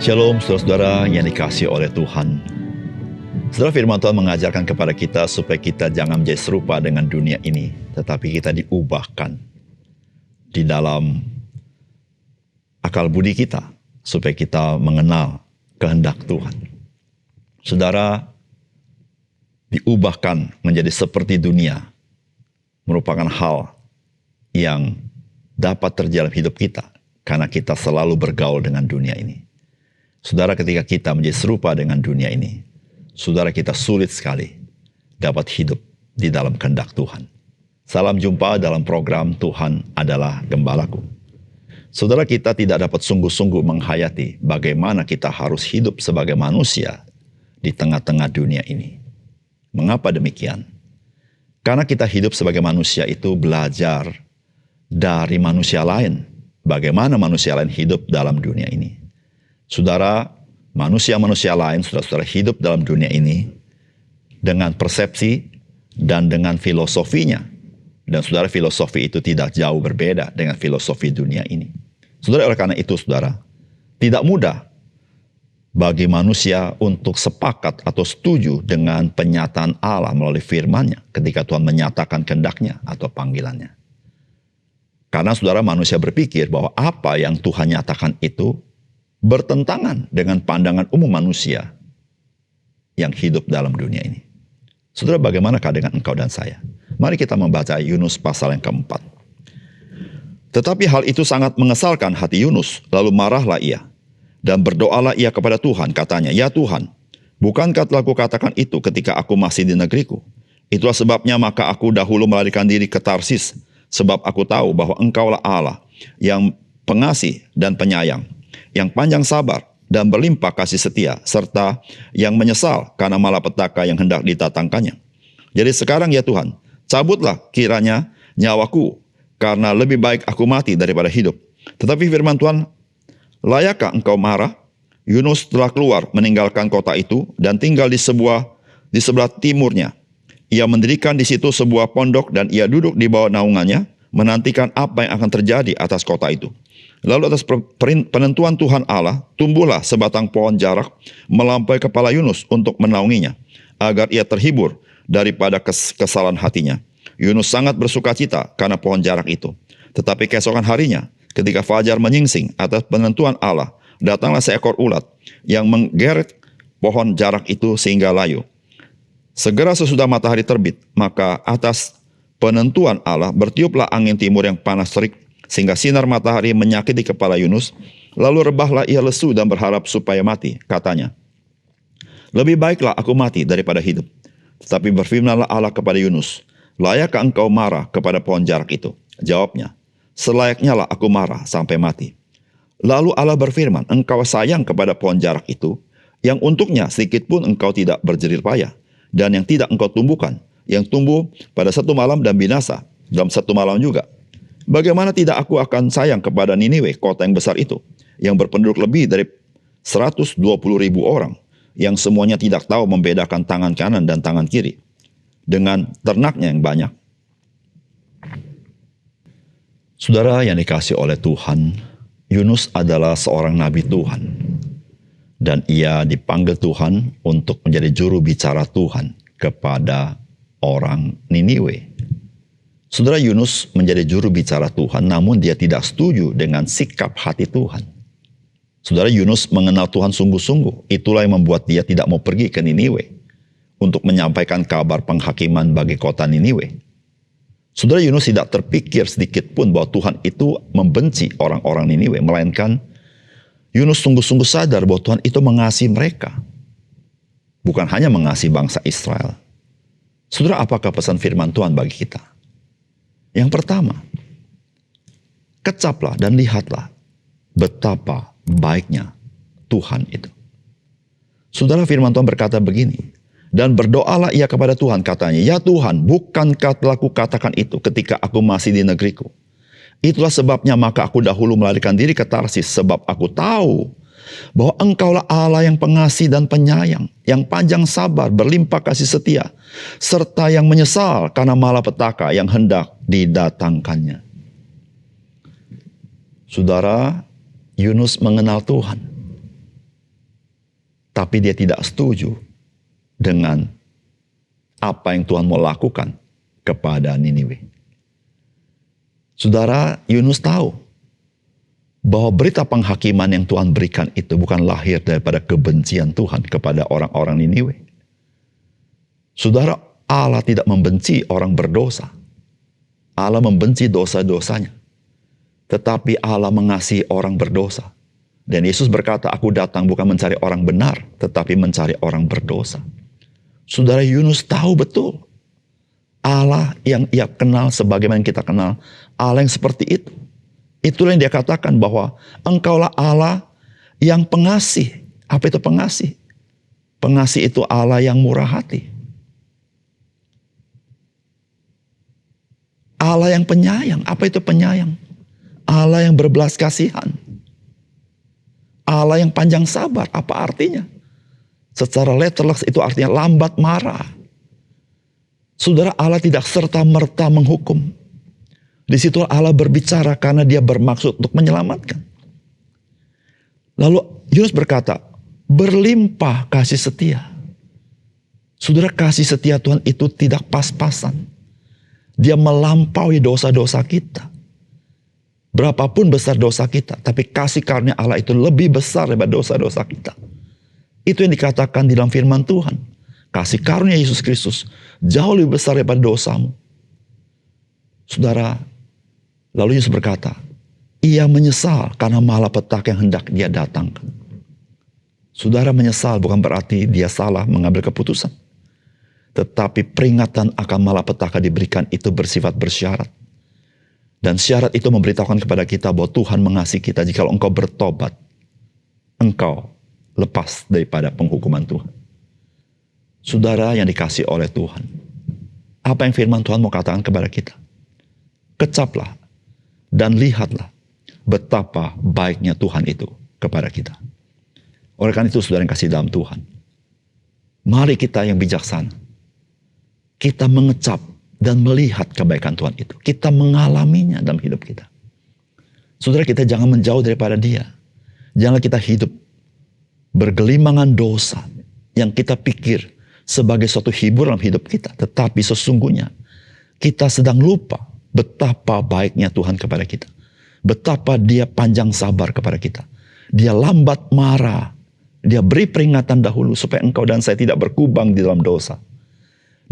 Shalom saudara-saudara yang dikasihi oleh Tuhan. Saudara, firman Tuhan mengajarkan kepada kita supaya kita jangan menjadi serupa dengan dunia ini, tetapi kita diubahkan di dalam akal budi kita supaya kita mengenal kehendak Tuhan. Saudara, diubahkan menjadi seperti dunia merupakan hal yang dapat terjadi dalam hidup kita karena kita selalu bergaul dengan dunia ini. Saudara, ketika kita menjadi serupa dengan dunia ini, saudara, kita sulit sekali dapat hidup di dalam kehendak Tuhan. Salam jumpa dalam program Tuhan Adalah Gembalaku. Saudara, kita tidak dapat sungguh-sungguh menghayati bagaimana kita harus hidup sebagai manusia di tengah-tengah dunia ini. Mengapa demikian? Karena kita hidup sebagai manusia itu belajar dari manusia lain. Bagaimana manusia lain hidup dalam dunia ini. Saudara, manusia-manusia lain, saudara-saudara, hidup dalam dunia ini dengan persepsi dan dengan filosofinya. Dan saudara, filosofi itu tidak jauh berbeda dengan filosofi dunia ini. Saudara, oleh karena itu, saudara, tidak mudah bagi manusia untuk sepakat atau setuju dengan penyataan Allah melalui firman-Nya ketika Tuhan menyatakan kehendak-Nya atau panggilannya. Karena saudara, manusia berpikir bahwa apa yang Tuhan nyatakan itu bertentangan dengan pandangan umum manusia yang hidup dalam dunia ini. Saudara, bagaimanakah dengan engkau dan saya? Mari kita membaca Yunus pasal yang keempat. Tetapi hal itu sangat mengesalkan hati Yunus, lalu marahlah ia. Dan berdoalah ia kepada Tuhan, katanya, "Ya Tuhan, bukankah telah kukatakan itu ketika aku masih di negeriku? Itulah sebabnya maka aku dahulu melarikan diri ke Tarsis, sebab aku tahu bahwa engkaulah Allah yang pengasih dan penyayang, yang panjang sabar dan berlimpah kasih setia, serta yang menyesal karena malapetaka yang hendak ditatangkannya. Jadi sekarang ya Tuhan, cabutlah kiranya nyawaku, karena lebih baik aku mati daripada hidup." Tetapi firman Tuhan, "Layakkah engkau marah?" Yunus telah keluar meninggalkan kota itu dan tinggal di sebelah timurnya. Ia mendirikan di situ sebuah pondok dan ia duduk di bawah naungannya, menantikan apa yang akan terjadi atas kota itu. Lalu atas penentuan Tuhan Allah, tumbuhlah sebatang pohon jarak melampaui kepala Yunus untuk menaunginya, agar ia terhibur daripada kesalahan hatinya. Yunus sangat bersukacita karena pohon jarak itu. Tetapi keesokan harinya, ketika fajar menyingsing atas penentuan Allah, datanglah seekor ulat yang menggeret pohon jarak itu sehingga layu. Segera sesudah matahari terbit, maka atas penentuan Allah bertiuplah angin timur yang panas terik, sehingga sinar matahari menyakiti kepala Yunus. Lalu rebahlah ia lesu dan berharap supaya mati. Katanya, "Lebih baiklah aku mati daripada hidup." Tetapi berfirmanlah Allah kepada Yunus, "Layakkah engkau marah kepada pohon jarak itu?" Jawabnya, "Selayaknya lah aku marah sampai mati." Lalu Allah berfirman, "Engkau sayang kepada pohon jarak itu, yang untuknya sedikit pun engkau tidak berjerih payah, dan yang tidak engkau tumbuhkan, yang tumbuh pada satu malam dan binasa dalam satu malam juga. Bagaimana tidak aku akan sayang kepada Niniwe, kota yang besar itu, yang berpenduduk lebih dari 120.000 orang, yang semuanya tidak tahu membedakan tangan kanan dan tangan kiri, dengan ternaknya yang banyak." Saudara yang dikasihi oleh Tuhan, Yunus adalah seorang nabi Tuhan. Dan ia dipanggil Tuhan untuk menjadi juru bicara Tuhan kepada orang Niniwe. Saudara, Yunus menjadi juru bicara Tuhan, namun dia tidak setuju dengan sikap hati Tuhan. Saudara, Yunus mengenal Tuhan sungguh-sungguh. Itulah yang membuat dia tidak mau pergi ke Niniwe untuk menyampaikan kabar penghakiman bagi kota Niniwe. Saudara, Yunus tidak terpikir sedikit pun bahwa Tuhan itu membenci orang-orang Niniwe, melainkan Yunus sungguh-sungguh sadar bahwa Tuhan itu mengasihi mereka. Bukan hanya mengasihi bangsa Israel. Saudara, apakah pesan firman Tuhan bagi kita? Yang pertama, kecaplah dan lihatlah betapa baiknya Tuhan itu. Saudara, firman Tuhan berkata begini, "Dan berdoalah ia kepada Tuhan," katanya, "Ya Tuhan, bukankah telah kukatakan itu ketika aku masih di negeriku? Itulah sebabnya maka aku dahulu melarikan diri ke Tarsis, sebab aku tahu bahwa engkaulah Allah yang pengasih dan penyayang, yang panjang sabar, berlimpah kasih setia, serta yang menyesal karena malapetaka yang hendak didatangkannya." Saudara, Yunus mengenal Tuhan. Tapi dia tidak setuju dengan apa yang Tuhan mau lakukan kepada Niniwe. Saudara, Yunus tahu bahwa berita penghakiman yang Tuhan berikan itu bukan lahir daripada kebencian Tuhan kepada orang-orang Niniwe. Saudara, Allah tidak membenci orang berdosa. Allah membenci dosa-dosanya. Tetapi Allah mengasihi orang berdosa. Dan Yesus berkata, aku datang bukan mencari orang benar, tetapi mencari orang berdosa. Saudara, Yunus tahu betul Allah yang ia kenal sebagaimana yang kita kenal, Allah yang seperti itu. Itulah yang dia katakan bahwa engkaulah Allah yang pengasih. Apa itu pengasih? Pengasih itu Allah yang murah hati. Allah yang penyayang. Apa itu penyayang? Allah yang berbelas kasihan. Allah yang panjang sabar. Apa artinya? Secara letterless itu artinya lambat marah. Saudara, Allah tidak serta-merta menghukum. Di situ Allah berbicara karena dia bermaksud untuk menyelamatkan. Lalu Yunus berkata, berlimpah kasih setia. Saudara, kasih setia Tuhan itu tidak pas-pasan. Dia melampaui dosa-dosa kita. Berapapun besar dosa kita, tapi kasih karunia Allah itu lebih besar daripada dosa-dosa kita. Itu yang dikatakan di dalam firman Tuhan. Kasih karunia Yesus Kristus jauh lebih besar daripada dosamu. Saudara, lalu Yesus berkata, ia menyesal karena malapetaka yang hendak dia datangkan. Saudara, menyesal bukan berarti dia salah mengambil keputusan. Tetapi peringatan akan malapetaka diberikan itu bersifat bersyarat. Dan syarat itu memberitahukan kepada kita bahwa Tuhan mengasihi kita. Jika engkau bertobat, engkau lepas daripada penghukuman Tuhan. Saudara yang dikasihi oleh Tuhan, apa yang firman Tuhan mau katakan kepada kita? Kecaplah dan lihatlah betapa baiknya Tuhan itu kepada kita. Oleh karena itu, saudara yang kasih dalam Tuhan, mari kita yang bijaksana, kita mengecap dan melihat kebaikan Tuhan itu. Kita mengalaminya dalam hidup kita. Saudara, kita jangan menjauh daripada Dia. Jangan kita hidup bergelimangan dosa yang kita pikir sebagai suatu hiburan dalam hidup kita. Tetapi sesungguhnya kita sedang lupa betapa baiknya Tuhan kepada kita. Betapa Dia panjang sabar kepada kita. Dia lambat marah. Dia beri peringatan dahulu supaya engkau dan saya tidak berkubang di dalam dosa.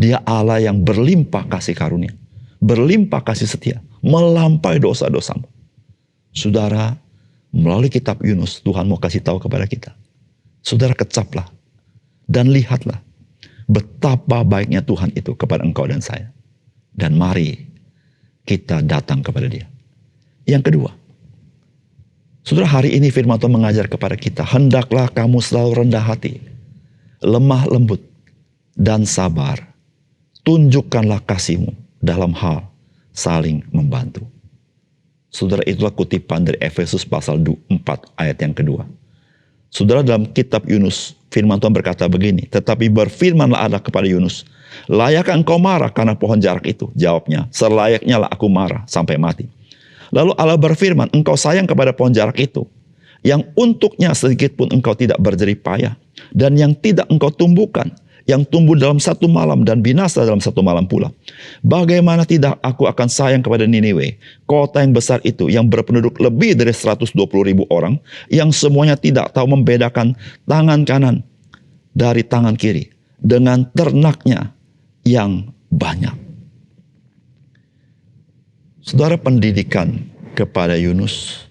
Dia Allah yang berlimpah kasih karunia, berlimpah kasih setia, melampaui dosa-dosamu. Saudara, melalui kitab Yunus, Tuhan mau kasih tahu kepada kita. Saudara, kecaplah dan lihatlah betapa baiknya Tuhan itu kepada engkau dan saya. Dan mari kita datang kepada Dia. Yang kedua, saudara, hari ini firman Tuhan mengajar kepada kita, hendaklah kamu selalu rendah hati, lemah lembut, dan sabar. Tunjukkanlah kasihmu dalam hal saling membantu. Saudara, itulah kutipan dari Efesus pasal 4 ayat yang kedua. Saudara, dalam kitab Yunus, firman Tuhan berkata begini, tetapi berfirmanlah Allah kepada Yunus, layakkah engkau marah karena pohon jarak itu? Jawabnya, selayaknya lah aku marah sampai mati. Lalu Allah berfirman, engkau sayang kepada pohon jarak itu, yang untuknya sedikit pun engkau tidak berjerih payah, dan yang tidak engkau tumbuhkan, yang tumbuh dalam satu malam dan binasa dalam satu malam pula. Bagaimana tidak aku akan sayang kepada Niniwe, kota yang besar itu, yang berpenduduk lebih dari 120.000 orang, yang semuanya tidak tahu membedakan tangan kanan dari tangan kiri, dengan ternaknya yang banyak. Saudara, pendidikan kepada Yunus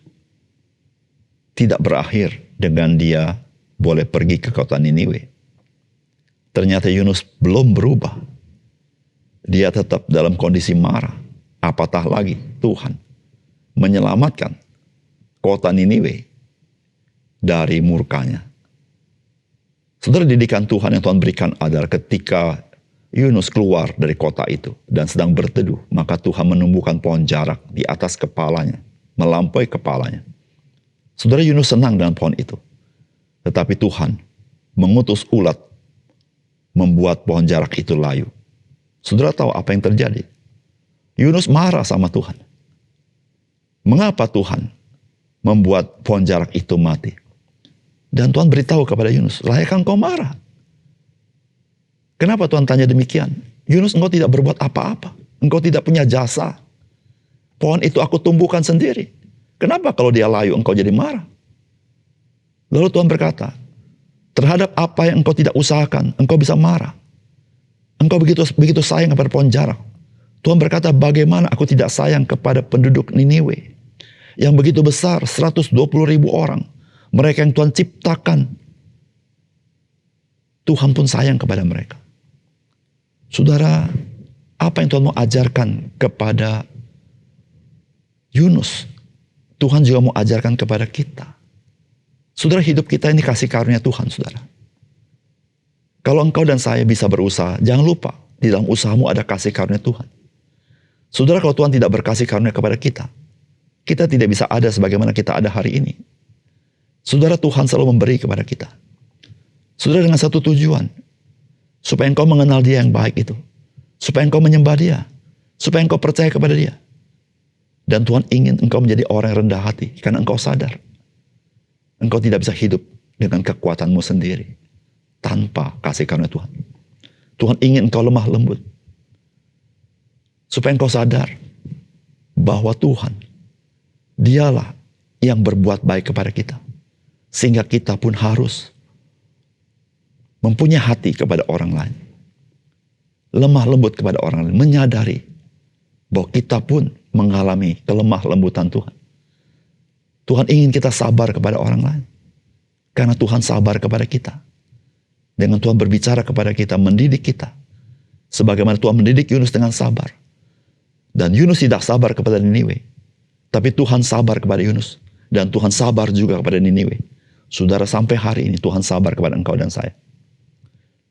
tidak berakhir dengan dia boleh pergi ke kota Niniwe. Ternyata Yunus belum berubah. Dia tetap dalam kondisi marah. Apatah lagi Tuhan menyelamatkan kota Niniwe dari murkanya. Saudara, didikan Tuhan yang Tuhan berikan adalah ketika Yunus keluar dari kota itu dan sedang berteduh, maka Tuhan menumbuhkan pohon jarak di atas kepalanya, melampaui kepalanya. Saudara, Yunus senang dengan pohon itu. Tetapi Tuhan mengutus ulat membuat pohon jarak itu layu. Saudara tahu apa yang terjadi? Yunus marah sama Tuhan. Mengapa Tuhan membuat pohon jarak itu mati? Dan Tuhan beritahu kepada Yunus, layakkah engkau marah? Kenapa Tuhan tanya demikian? Yunus, engkau tidak berbuat apa-apa. Engkau tidak punya jasa. Pohon itu aku tumbuhkan sendiri. Kenapa kalau dia layu engkau jadi marah? Lalu Tuhan berkata, terhadap apa yang engkau tidak usahakan, engkau bisa marah. Engkau begitu sayang kepada pohon jarak. Tuhan berkata, bagaimana aku tidak sayang kepada penduduk Niniwe yang begitu besar, 120.000 orang. Mereka yang Tuhan ciptakan. Tuhan pun sayang kepada mereka. Saudara, apa yang Tuhan mau ajarkan kepada Yunus, Tuhan juga mau ajarkan kepada kita. Saudara, hidup kita ini kasih karunia Tuhan, saudara. Kalau engkau dan saya bisa berusaha, jangan lupa, di dalam usahamu ada kasih karunia Tuhan. Saudara, kalau Tuhan tidak berkasih karunia kepada kita, kita tidak bisa ada sebagaimana kita ada hari ini. Saudara, Tuhan selalu memberi kepada kita. Saudara, dengan satu tujuan, supaya engkau mengenal Dia yang baik itu. Supaya engkau menyembah Dia. Supaya engkau percaya kepada Dia. Dan Tuhan ingin engkau menjadi orang yang rendah hati, karena engkau sadar. Engkau tidak bisa hidup dengan kekuatanmu sendiri, tanpa kasih karunia Tuhan. Tuhan ingin engkau lemah lembut. Supaya engkau sadar, bahwa Tuhan, Dialah yang berbuat baik kepada kita. Sehingga kita pun harus mempunyai hati kepada orang lain. Lemah lembut kepada orang lain. Menyadari bahwa kita pun mengalami kelemah lembutan Tuhan. Tuhan ingin kita sabar kepada orang lain. Karena Tuhan sabar kepada kita. Dengan Tuhan berbicara kepada kita, mendidik kita. Sebagaimana Tuhan mendidik Yunus dengan sabar. Dan Yunus tidak sabar kepada Niniwe. Tapi Tuhan sabar kepada Yunus. Dan Tuhan sabar juga kepada Niniwe. Saudara, sampai hari ini Tuhan sabar kepada engkau dan saya.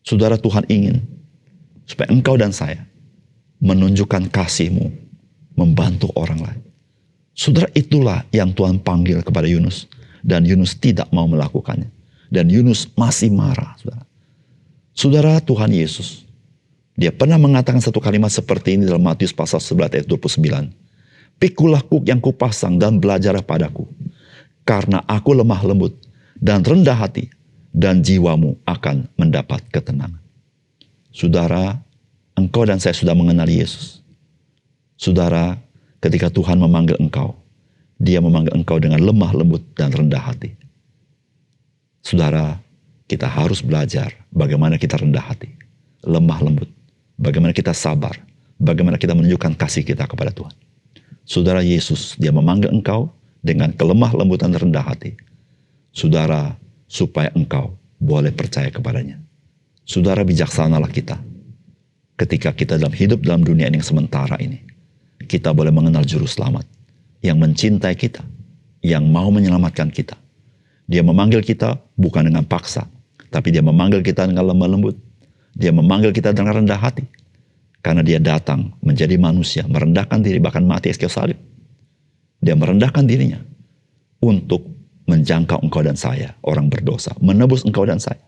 Saudara, Tuhan ingin supaya engkau dan saya menunjukkan kasih-Mu, membantu orang lain. Saudara, itulah yang Tuhan panggil kepada Yunus. Dan Yunus tidak mau melakukannya. Dan Yunus masih marah, saudara. Saudara, Tuhan Yesus, Dia pernah mengatakan satu kalimat seperti ini dalam Matius pasal 11 ayat 29. Pikulah kuk yang kupasang dan belajarlah padaku. Karena aku lemah lembut dan rendah hati, dan jiwamu akan mendapat ketenangan. Saudara, engkau dan saya sudah mengenal Yesus. Saudara, ketika Tuhan memanggil engkau, Dia memanggil engkau dengan lemah lembut dan rendah hati. Saudara, kita harus belajar bagaimana kita rendah hati, lemah lembut, bagaimana kita sabar, bagaimana kita menunjukkan kasih kita kepada Tuhan. Saudara, Yesus, Dia memanggil engkau dengan kelemah lembutan dan rendah hati. Saudara, supaya engkau boleh percaya kepadanya. Saudara, bijaksanalah kita. Ketika kita dalam hidup dalam dunia ini yang sementara ini, kita boleh mengenal Juru Selamat yang mencintai kita, yang mau menyelamatkan kita. Dia memanggil kita bukan dengan paksa, tapi Dia memanggil kita dengan lemah lembut. Dia memanggil kita dengan rendah hati. Karena Dia datang menjadi manusia, merendahkan diri, bahkan mati di kayu salib. Dia merendahkan dirinya untuk menjangkau engkau dan saya, orang berdosa, menebus engkau dan saya.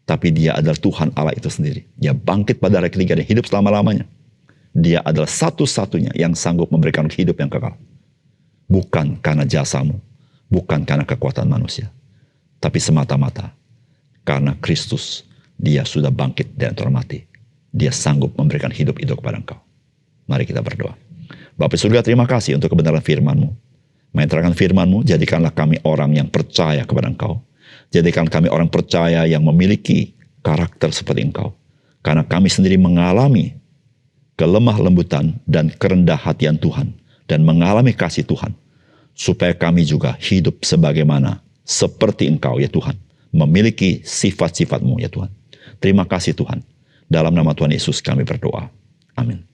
Tapi Dia adalah Tuhan Allah itu sendiri. Dia bangkit pada hari ketiga dan hidup selama-lamanya. Dia adalah satu-satunya yang sanggup memberikan hidup yang kekal. Bukan karena jasamu, bukan karena kekuatan manusia, tapi semata-mata karena Kristus. Dia sudah bangkit dari antara mati. Dia sanggup memberikan hidup itu kepada engkau. Mari kita berdoa. Bapa surga, terima kasih untuk kebenaran firman-Mu. Menerangkan firman-Mu, jadikanlah kami orang yang percaya kepada Engkau. Jadikan kami orang percaya yang memiliki karakter seperti Engkau. Karena kami sendiri mengalami kelemah lembutan dan kerendah hatian Tuhan. Dan mengalami kasih Tuhan. Supaya kami juga hidup sebagaimana seperti Engkau ya Tuhan. Memiliki sifat-sifat-Mu ya Tuhan. Terima kasih Tuhan. Dalam nama Tuhan Yesus kami berdoa. Amin.